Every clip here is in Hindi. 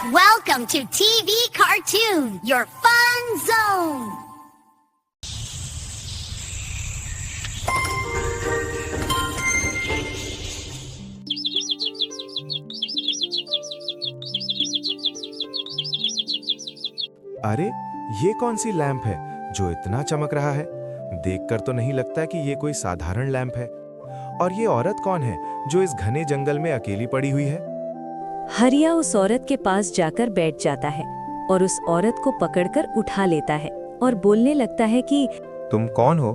Welcome to TV Cartoon, your fun zone. अरे ये कौन सी लैंप है जो इतना चमक रहा है? देखकर तो नहीं लगता कि ये कोई साधारण लैंप है। और ये औरत कौन है जो इस घने जंगल में अकेली पड़ी हुई है? हरिया उस औरत के पास जाकर बैठ जाता है और उस औरत को पकड़कर उठा लेता है और बोलने लगता है कि तुम कौन हो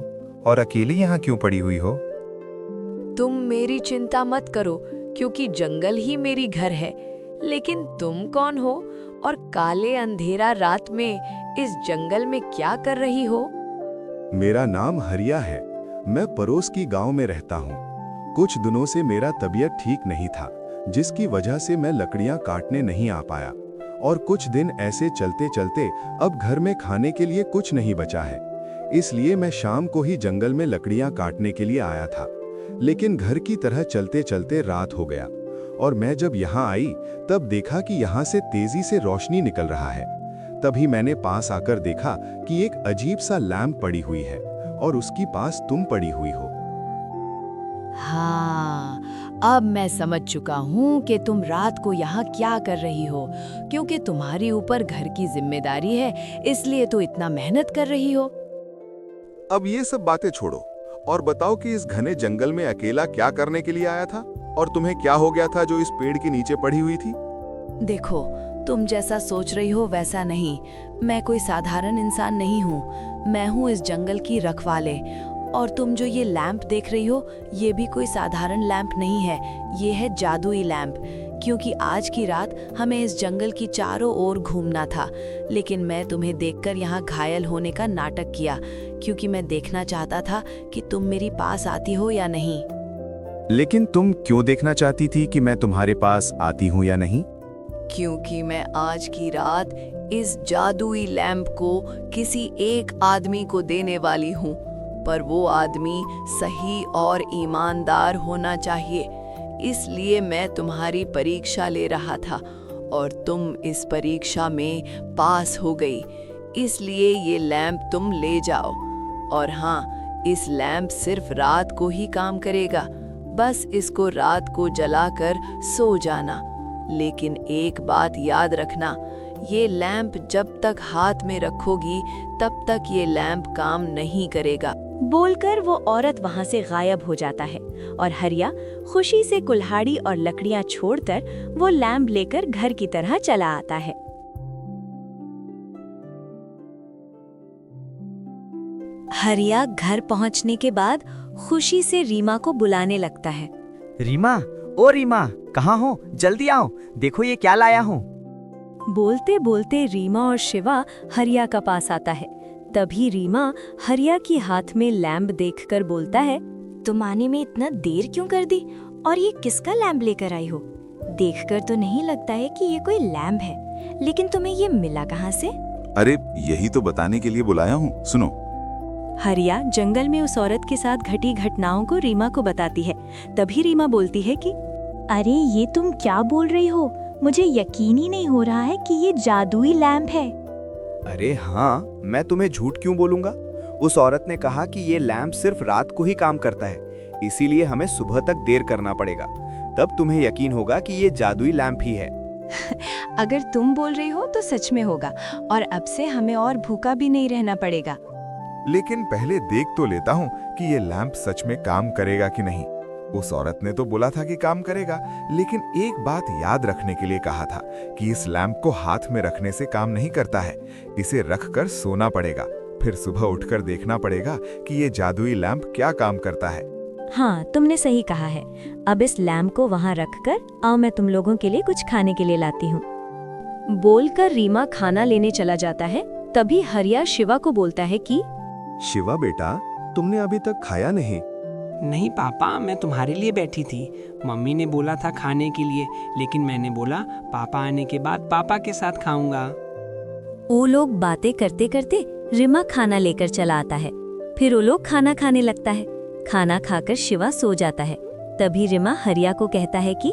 और अकेली यहाँ क्यों पड़ी हुई हो? तुम मेरी चिंता मत करो क्योंकि जंगल ही मेरी घर है। लेकिन तुम कौन हो और काले अंधेरा रात में इस जंगल में क्या कर रही हो? मेरा नाम हरिया है। मैं पड़ोस की गांव में रहता हूँ। कुछ दिनों से मेरा तबीयत ठीक नहीं था, जिसकी वजह से मैं लकड़ियाँ काटने नहीं आ पाया। और कुछ दिन ऐसे चलते चलते अब घर में खाने के लिए कुछ नहीं बचा है। इसलिए मैं शाम को ही जंगल में लकड़ियाँ काटने के लिए आया था। लेकिन घर की तरह चलते चलते रात हो गया और मैं जब यहाँ आई तब देखा कि यहाँ से तेजी से रोशनी निकल रहा है। तभी मैंने पास आकर देखा कि एक अजीब सा लैंप पड़ी हुई है और उसकी पास तुम पड़ी हुई हो। हाँ, अब मैं समझ चुका हूँ कि तुम रात को यहाँ क्या कर रही हो। क्योंकि तुम्हारे ऊपर घर की जिम्मेदारी है, इसलिए तो इतना मेहनत कर रही हो। अब ये सब बातें छोड़ो और बताओ कि इस घने जंगल में अकेला क्या करने के लिए आया था और तुम्हें क्या हो गया था जो इस पेड़ के नीचे पड़ी हुई थी? देखो, तुम जैसा सोच रही हो वैसा नहीं। मैं कोई साधारण इंसान नहीं हूँ। मैं हूँ इस जंगल की रखवाले। और तुम जो ये लैंप देख रही हो, ये भी कोई साधारण लैंप नहीं है। ये है जादुई लैंप। क्योंकि आज की रात हमें इस जंगल की चारों ओर घूमना था, लेकिन मैं तुम्हें देखकर यहाँ घायल होने का नाटक किया, क्योंकि मैं देखना चाहता था कि तुम मेरी पास आती हो या नहीं। लेकिन तुम क्यों देखना चाहती थी कि मैं तुम्हारे पास आती हूँ या नहीं? क्योंकि मैं आज की रात इस जादुई लैंप को किसी एक आदमी को देने वाली हूँ, पर वो आदमी सही और ईमानदार होना चाहिए। इसलिए मैं तुम्हारी परीक्षा ले रहा था और तुम इस परीक्षा में पास हो गई। इसलिए ये लैंप तुम ले जाओ। और हाँ, इस लैंप सिर्फ रात को ही काम करेगा। बस इसको रात को जलाकर सो जाना। लेकिन एक बात याद रखना, ये लैंप जब तक हाथ में रखोगी तब तक ये लैंप काम नहीं करेगा। बोलकर वो औरत वहां से गायब हो जाता है और हरिया खुशी से कुल्हाड़ी और लकड़ियां छोड़कर वो लैंप लेकर घर की तरह चला आता है। हरिया घर पहुंचने के बाद खुशी से रीमा को बुलाने लगता है। रीमा, ओ रीमा, कहाँ हो? जल्दी आओ, देखो ये क्या लाया हूँ। बोलते बोलते रीमा और शिवा हरिया का पास आता है। तभी रीमा हरिया की हाथ में लैंप देखकर बोलता है, तुम आने में इतना देर क्यों कर दी? और ये किसका लैंप लेकर आई हो? देखकर तो नहीं लगता है कि ये कोई लैंप है, लेकिन तुम्हें ये मिला कहाँ से? अरे यही तो बताने के लिए बुलाया हूँ, सुनो। हरिया जंगल में उस औरत के साथ घटी घटनाओं को रीमा को बताती है। तभी रीमा बोलती है कि अरे ये तुम क्या बोल रही हो? मुझे यकीन ही नहीं हो रहा है कि ये जादुई लैंप है। अरे हाँ, मैं तुम्हें झूठ क्यों बोलूंगा? उस औरत ने कहा कि ये लैंप सिर्फ रात को ही काम करता है, इसीलिए हमें सुबह तक देर करना पड़ेगा। तब तुम्हें यकीन होगा कि ये जादुई लैंप ही है। अगर तुम बोल रही हो तो सच में होगा, और अब से हमें और भूखा भी नहीं रहना पड़ेगा। लेकिन पहले देख तो लेता हूँ कि ये लैंप सच में काम करेगा कि नहीं। उस औरत ने तो बोला था कि काम करेगा, लेकिन एक बात याद रखने के लिए कहा था कि इस लैंप को हाथ में रखने से काम नहीं करता है। इसे रखकर सोना पड़ेगा, फिर सुबह उठकर देखना पड़ेगा कि ये जादुई लैंप क्या काम करता है। हाँ, तुमने सही कहा है। अब इस लैंप को वहाँ रखकर आओ, मैं तुम लोगों के लिए कुछ खाने के लिए लाती हूँ। बोलकर रीमा खाना लेने चला जाता है। तभी हरिया शिवा को बोलता है कि शिवा बेटा, तुमने अभी तक खाया नहीं। नहीं पापा, मैं तुम्हारे लिए बैठी थी। मम्मी ने बोला था खाने के लिए, लेकिन मैंने बोला पापा आने के बाद पापा के साथ खाऊंगा। वो लोग बातें करते करते रीमा खाना लेकर चला आता है। फिर वो लोग खाना खाने लगता है। खाना खाकर शिवा सो जाता है। तभी रीमा हरिया को कहता है कि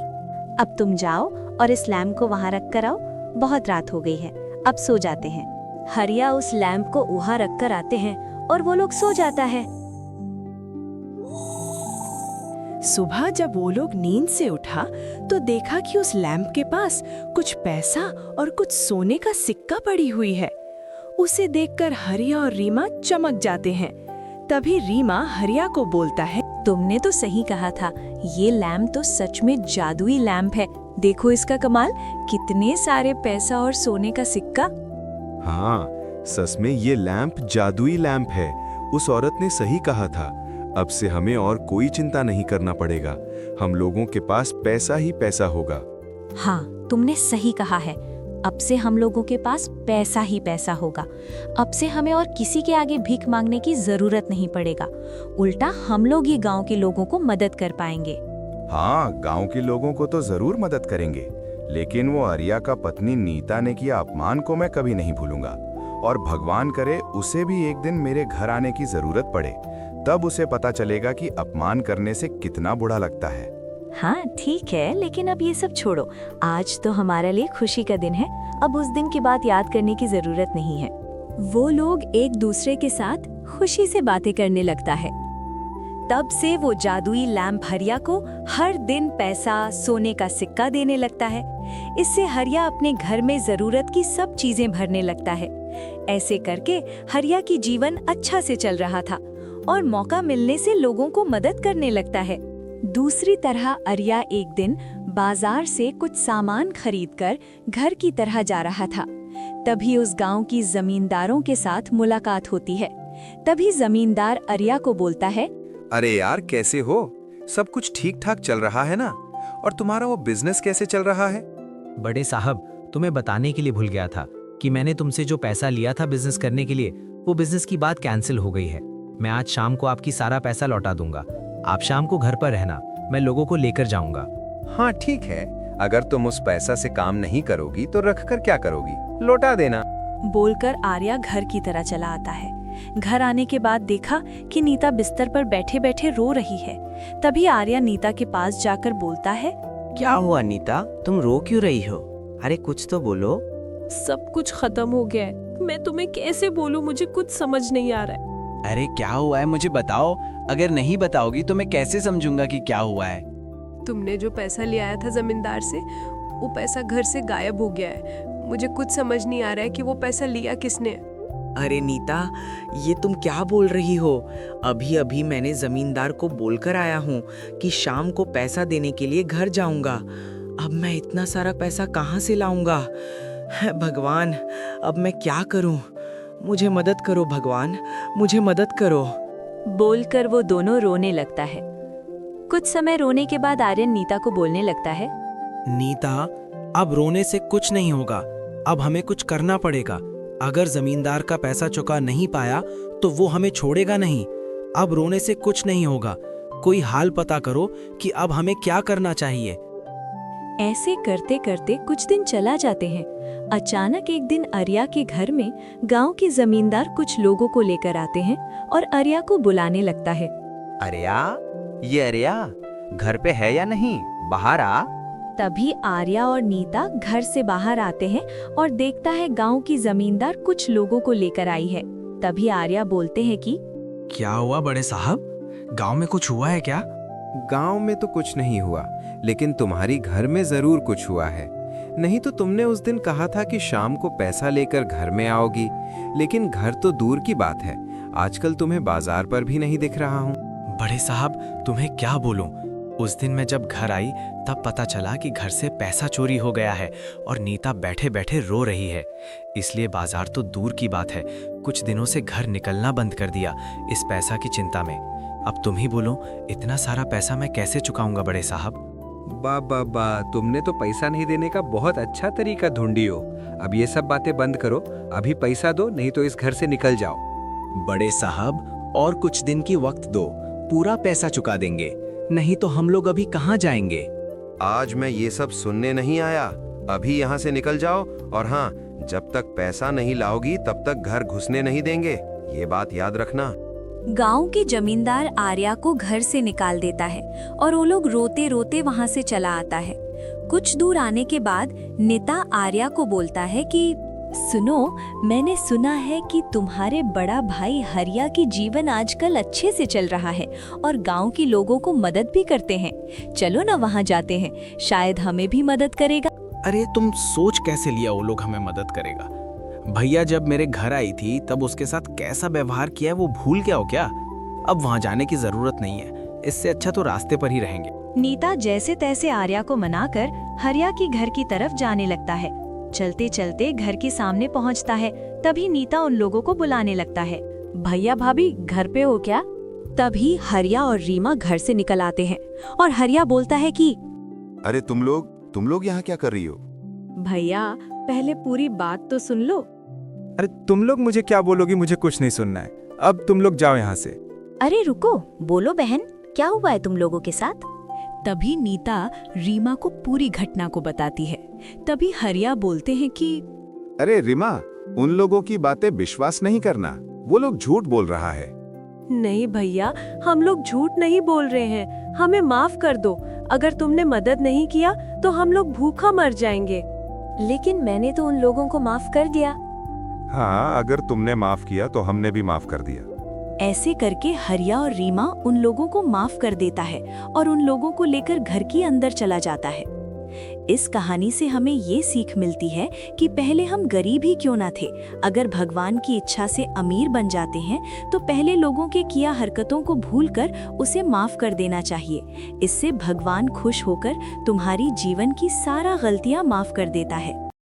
अब तुम जाओ और इस लैम्प को वहाँ रख कर आओ। बहुत रात हो गई है, अब सो जाते हैं। हरिया उस लैंप को वहां रखकर आते हैं और वो लोग सो जाता है। सुबह जब वो लोग नींद से उठा तो देखा कि उस लैंप के पास कुछ पैसा और कुछ सोने का सिक्का पड़ी हुई है। उसे देखकर हरिया और रीमा चमक जाते हैं। तभी रीमा हरिया को बोलता है, तुमने तो सही कहा था, ये लैंप तो सच में जादुई लैंप है। देखो इसका कमाल, कितने सारे पैसा और सोने का सिक्का। हाँ, सच में ये लैंप जादुई लैंप है। उस औरत ने सही कहा था। अब से हमें और कोई चिंता नहीं करना पड़ेगा। हम लोगों के पास पैसा ही पैसा होगा। हाँ, तुमने सही कहा है। अब से हम लोगों के पास पैसा ही पैसा होगा। अब से हमें और किसी के आगे भीख मांगने की जरूरत नहीं पड़ेगा। उल्टा हम लोग ही गांव के लोगों को मदद कर पाएंगे। हाँ, गांव के लोगों को तो जरूर मदद करेंगे, लेकिन वो आर्या का पत्नी नीता ने किया अपमान को मैं कभी नहीं भूलूंगा। और भगवान करे उसे भी एक दिन मेरे घर आने की जरूरत पड़े, तब उसे पता चलेगा कि अपमान करने से कितना बुरा लगता है। हाँ ठीक है, लेकिन अब ये सब छोड़ो। आज तो हमारे लिए खुशी का दिन है। अब उस दिन की बात याद करने की जरूरत नहीं है। वो लोग एक दूसरे के साथ खुशी से बातें करने लगता है। तब से वो जादुई लैंप हरिया को हर दिन पैसा, सोने का सिक्का देने लगता है। इससे हरिया अपने घर में जरूरत की सब चीजें भरने लगता है। ऐसे करके हरिया की जीवन अच्छा से चल रहा था और मौका मिलने से लोगों को मदद करने लगता है। दूसरी तरह आर्या एक दिन बाजार से कुछ सामान खरीदकर घर की तरह जा रहा था। तभी उस गांव की जमींदारों के साथ मुलाकात होती है। तभी जमींदार आर्या को बोलता है, अरे यार, कैसे हो? सब कुछ ठीक ठाक चल रहा है ना? और तुम्हारा वो बिजनेस कैसे चल रहा है? बड़े साहब, तुम्हें बताने के लिए भूल गया था कि मैंने तुमसे जो पैसा लिया था बिजनेस करने के लिए, वो बिजनेस की बात कैंसिल हो गई है। मैं आज शाम को आपकी सारा पैसा लौटा दूंगा। आप शाम को घर पर रहना, मैं लोगों को लेकर जाऊंगा। हाँ ठीक है, अगर तुम उस पैसा से काम नहीं करोगी तो रख कर क्या करोगी? लौटा देना। बोलकर आर्या घर की तरह चला आता है। घर आने के बाद देखा कि नीता बिस्तर पर बैठे बैठे रो रही है। तभी आर्या नीता के पास जाकर बोलता है, क्या हुआ नीता, तुम रो क्यों रही हो? अरे कुछ तो बोलो। सब कुछ खत्म हो गया है। मैं तुम्हें कैसे बोलूं, मुझे कुछ समझ नहीं आ रहा है। अरे क्या हुआ है, मुझे बताओ। अगर नहीं बताओगी तो मैं कैसे समझूंगा कि क्या हुआ है? तुमने जो पैसा ले आया था जमींदार से, वो पैसा घर से गायब हो गया है। मुझे कुछ समझ नहीं आ रहा है कि वो पैसा लिया किसने। अरे नीता, ये तुम क्या बोल रही हो? अभी अभी मैंने जमींदार को बोलकर आया हूँ कि शाम को पैसा देने के लिए घर जाऊंगा। अब मैं इतना सारा पैसा कहाँ से लाऊंगा? भगवान, अब मैं क्या करूँ? मुझे मदद करो भगवान, मुझे मदद करो। बोलकर वो दोनों रोने लगता है। कुछ समय रोने के बाद आर्यन नीता को बोलने लगता है, नीता, अब रोने से कुछ नहीं होगा। अब हमें कुछ करना पड़ेगा। अगर जमींदार का पैसा चुका नहीं पाया तो वो हमें छोड़ेगा नहीं। अब रोने से कुछ नहीं होगा। कोई हाल पता करो कि अब हमें क्या करना चाहिए। ऐसे करते करते कुछ दिन चला जाते हैं। अचानक एक दिन आर्या के घर में गांव के जमींदार कुछ लोगों को लेकर आते हैं और आर्या को बुलाने लगता है। आर्या, ये आर्या घर पे है या नहीं? बाहर आ। तभी आर्या और नीता घर से बाहर आते हैं और देखता है गांव की जमींदार कुछ लोगों को लेकर आई है। तभी आर्या बोलते हैं कि क्या हुआ बड़े साहब, गांव में कुछ हुआ है क्या? गांव में तो कुछ नहीं हुआ, लेकिन तुम्हारी घर में जरूर कुछ हुआ है। नहीं तो तुमने उस दिन कहा था कि शाम को पैसा लेकर घर में आओगी, लेकिन घर तो दूर की बात है। आजकल तुम्हें बाजार पर भी नहीं दिख रहा हूँ। बड़े साहब, तुम्हें क्या बोलूं? उस दिन मैं जब घर आई तब पता चला कि घर से पैसा चोरी हो गया है और नीता बैठे बैठे रो रही है। इसलिए बाजार तो दूर की बात है, कुछ दिनों से घर निकलना बंद कर दिया इस पैसा की चिंता में। अब तुम ही बोलो, इतना सारा पैसा मैं कैसे चुकाऊंगा बड़े साहब? बा, तुमने तो पैसा नहीं देने का बहुत अच्छा तरीका ढूंढी हो। अब ये सब बातें बंद करो, अभी पैसा दो, नहीं तो इस घर से निकल जाओ। बड़े साहब, और कुछ दिन की वक्त दो, पूरा पैसा चुका देंगे, नहीं तो हम लोग अभी कहाँ जाएंगे? आज मैं ये सब सुनने नहीं आया। अभी यहाँ से निकल जाओ, और हाँ, जब तक पैसा नहीं लाओगी तब तक घर घुसने नहीं देंगे, ये बात याद रखना। गांव के जमींदार आर्या को घर से निकाल देता है और वो लोग रोते रोते वहां से चला आता है। कुछ दूर आने के बाद नीता आर्या को बोलता है कि सुनो, मैंने सुना है कि तुम्हारे बड़ा भाई हरिया की जीवन आजकल अच्छे से चल रहा है और गांव के लोगों को मदद भी करते हैं। चलो ना वहां जाते हैं, शायद हमें भी मदद करेगा। अरे तुम सोच कैसे लिया वो लोग हमें मदद करेगा? भैया जब मेरे घर आई थी तब उसके साथ कैसा व्यवहार किया है वो भूल गया हो क्या? अब वहां जाने की जरूरत नहीं है, इससे अच्छा तो रास्ते पर ही रहेंगे। नीता जैसे तैसे आर्या को मनाकर हरिया की घर की तरफ जाने लगता है। चलते चलते घर के सामने पहुंचता है, तभी नीता उन लोगों को बुलाने लगता है। भैया भाभी घर पे हो क्या? तभी हरिया और रीमा घर से निकल आते हैं और हरिया बोलता है कि अरे तुम लोग यहाँ क्या कर रही हो? भैया पहले पूरी बात तो सुन लो। अरे तुम लोग मुझे क्या बोलोगी? मुझे कुछ नहीं सुनना है। अब तुम लोग जाओ यहाँ से। अरे रुको, बोलो बहन, क्या हुआ है तुम लोगों के साथ? तभी नीता रीमा को पूरी घटना को बताती है। तभी हरिया बोलते हैं कि अरे रीमा, उन लोगों की बातें विश्वास नहीं करना, वो लोग झूठ बोल रहा है। नहीं भैया, हम लोग झूठ नहीं बोल रहे हैं, हमें माफ कर दो। अगर तुमने मदद नहीं किया तो हम लोग भूखा मर जाएंगे। लेकिन मैंने तो उन लोगों को माफ कर दिया। हाँ, अगर तुमने माफ किया तो हमने भी माफ कर दिया। ऐसे करके हरिया और रीमा उन लोगों को माफ कर देता है और उन लोगों को लेकर घर के अंदर चला जाता है। इस कहानी से हमें ये सीख मिलती है कि पहले हम गरीब ही क्यों ना थे, अगर भगवान की इच्छा से अमीर बन जाते हैं तो पहले लोगों के किया हरकतों को भूलकर उसे माफ कर देना चाहिए। इससे भगवान खुश होकर तुम्हारी जीवन की सारा गलतियां माफ कर देता है।